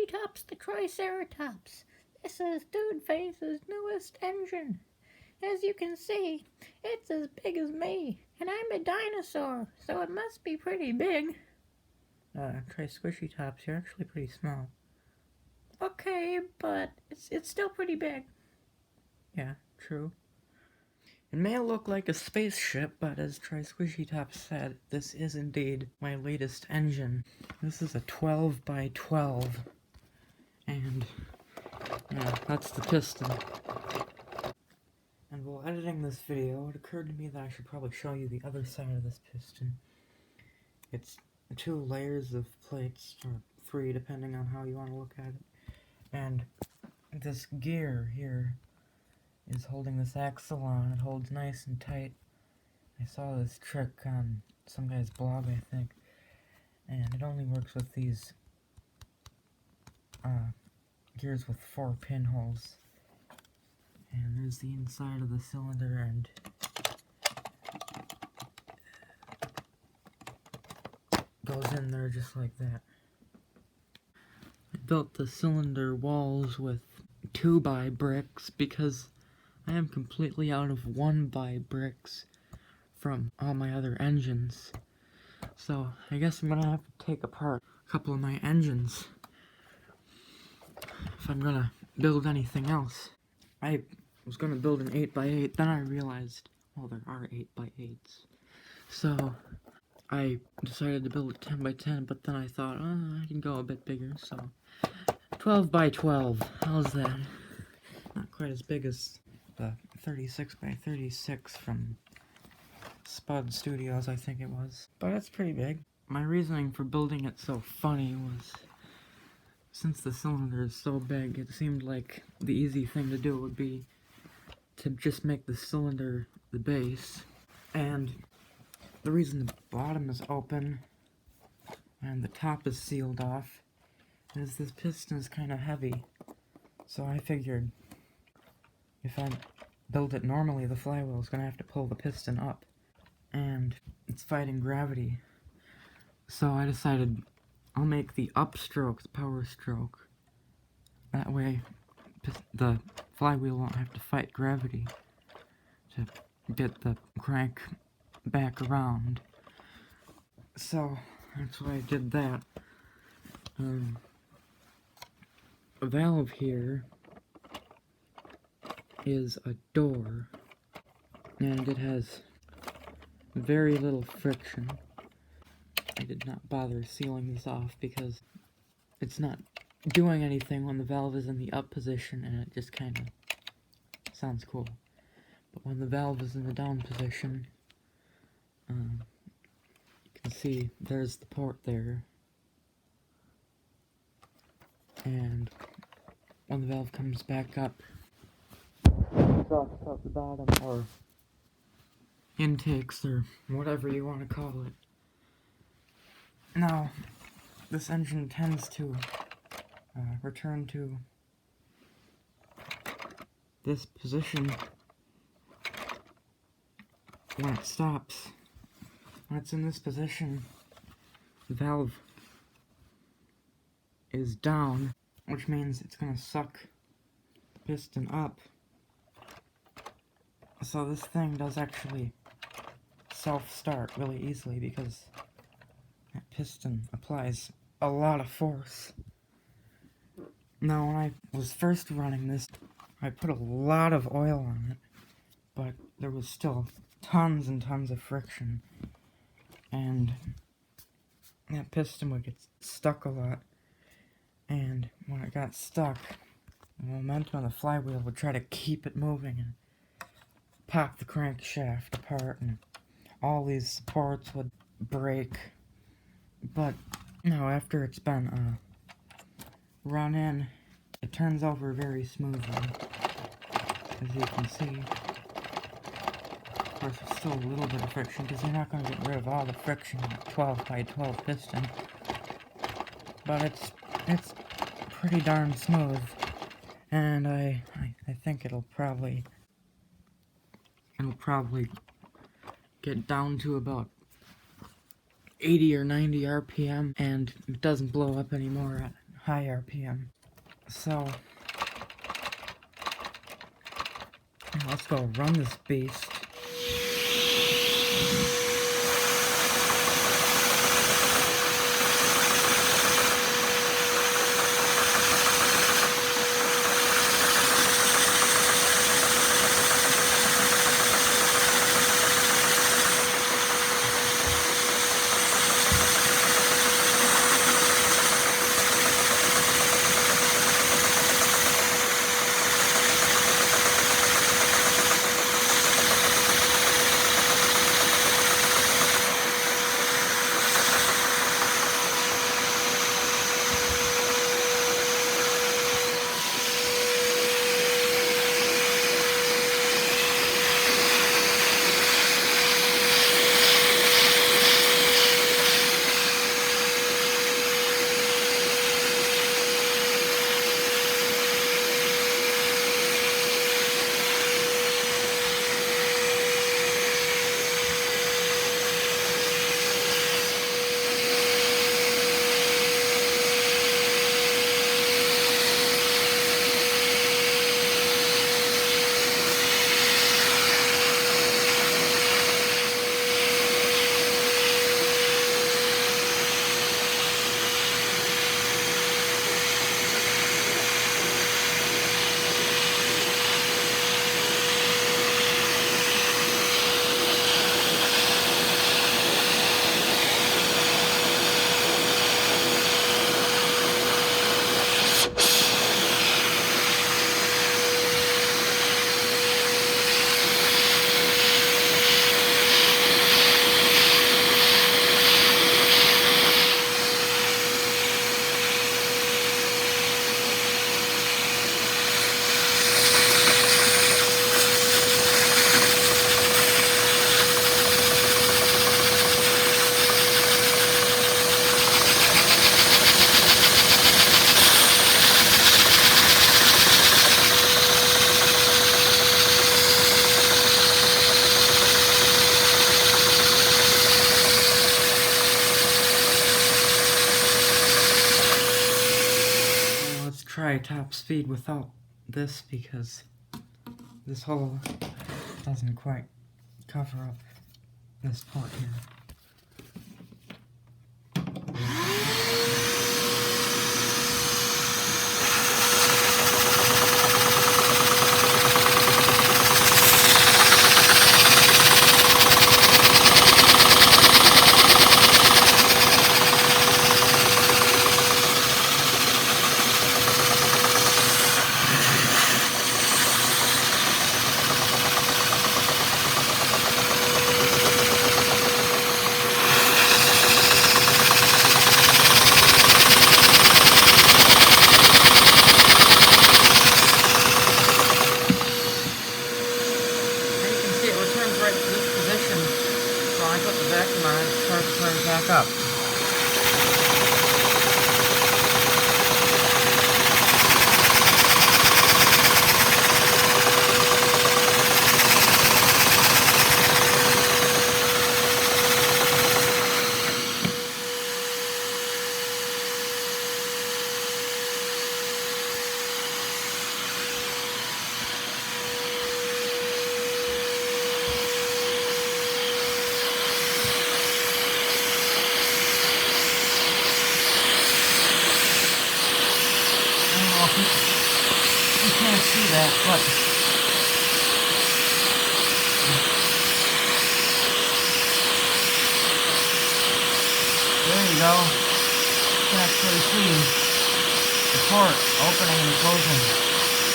Tops the Triceratops. This is Dude Face's newest engine. As you can see, it's as big as me, and I'm a dinosaur, so it must be pretty big. Try Squishy Tops, you're actually pretty small. Okay, but it's still pretty big. Yeah, true. It may look like a spaceship, but as Try Squishy Tops said, this is indeed my latest engine. This is a 12x12, and yeah, that's the piston. And while editing this video, it occurred to me that I should probably show you the other side of this piston. It's 2 layers of plates, or 3 depending on how you want to look at it. And this gear here is holding this axle on. It holds nice and tight. I saw this trick on some guy's blog, I think, and it only works with these gears with 4 pinholes. And there's the inside of the cylinder, and goes in there just like that. I built the cylinder walls with 2x bricks because I am completely out of 1x bricks from all my other engines. So I guess I'm gonna have to take apart a couple of my engines if I'm gonna build anything else. I was gonna build an 8x8, then I realized, well, there are 8x8s. So I decided to build a 10x10, but then I thought, I can go a bit bigger, so 12x12, how's that? Not quite as big as the 36x36 from Spud Studios, I think it was, but it's pretty big. My reasoning for building it so funny was, since the cylinder is so big, it seemed like the easy thing to do would be to just make the cylinder the base, and the reason the bottom is open and the top is sealed off is this piston is kind of heavy. So I figured if I build it normally, the flywheel is going to have to pull the piston up, and it's fighting gravity. So I decided I'll make the upstroke the power stroke. That way the flywheel won't have to fight gravity to get the crank back around. So that's why I did that. A valve here is a door, and it has very little friction. I did not bother sealing this off because it's not doing anything when the valve is in the up position, and it just kind of sounds cool. But when the valve is in the down position, you can see there's the port there, and when the valve comes back up, drops out the bottom, or intakes, or whatever you want to call it. Now, this engine tends to return to this position when it stops. When it's in this position, the valve is down, which means it's going to suck the piston up. So this thing does actually self-start really easily because that piston applies a lot of force. Now, when I was first running this, I put a lot of oil on it, but there was still tons and tons of friction, and that piston would get stuck a lot, and when it got stuck, the momentum of the flywheel would try to keep it moving and pop the crankshaft apart, and all these supports would break. But no, after it's been run in, it turns over very smoothly, as you can see. Of course, there's still a little bit of friction because you're not going to get rid of all the friction in a 12x12 piston, but it's pretty darn smooth, and I think it'll probably get down to about 80 or 90 RPM, and it doesn't blow up anymore at high RPM. So now let's go run this beast. Try top speed without this because this hole doesn't quite cover up this part here. Right to this position, so I put the vacuum on it, start to turn back up. You can't see that, but there you go. You can actually see the port opening and closing.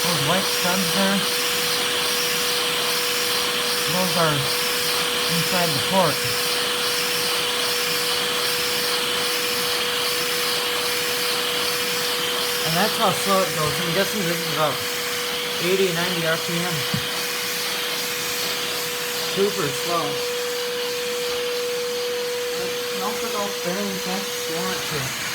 Those white studs there, those are inside the port. And that's how slow it goes. I'm guessing this is about 80, 90 RPM. Super slow. But you can also go fairly fast if you want to.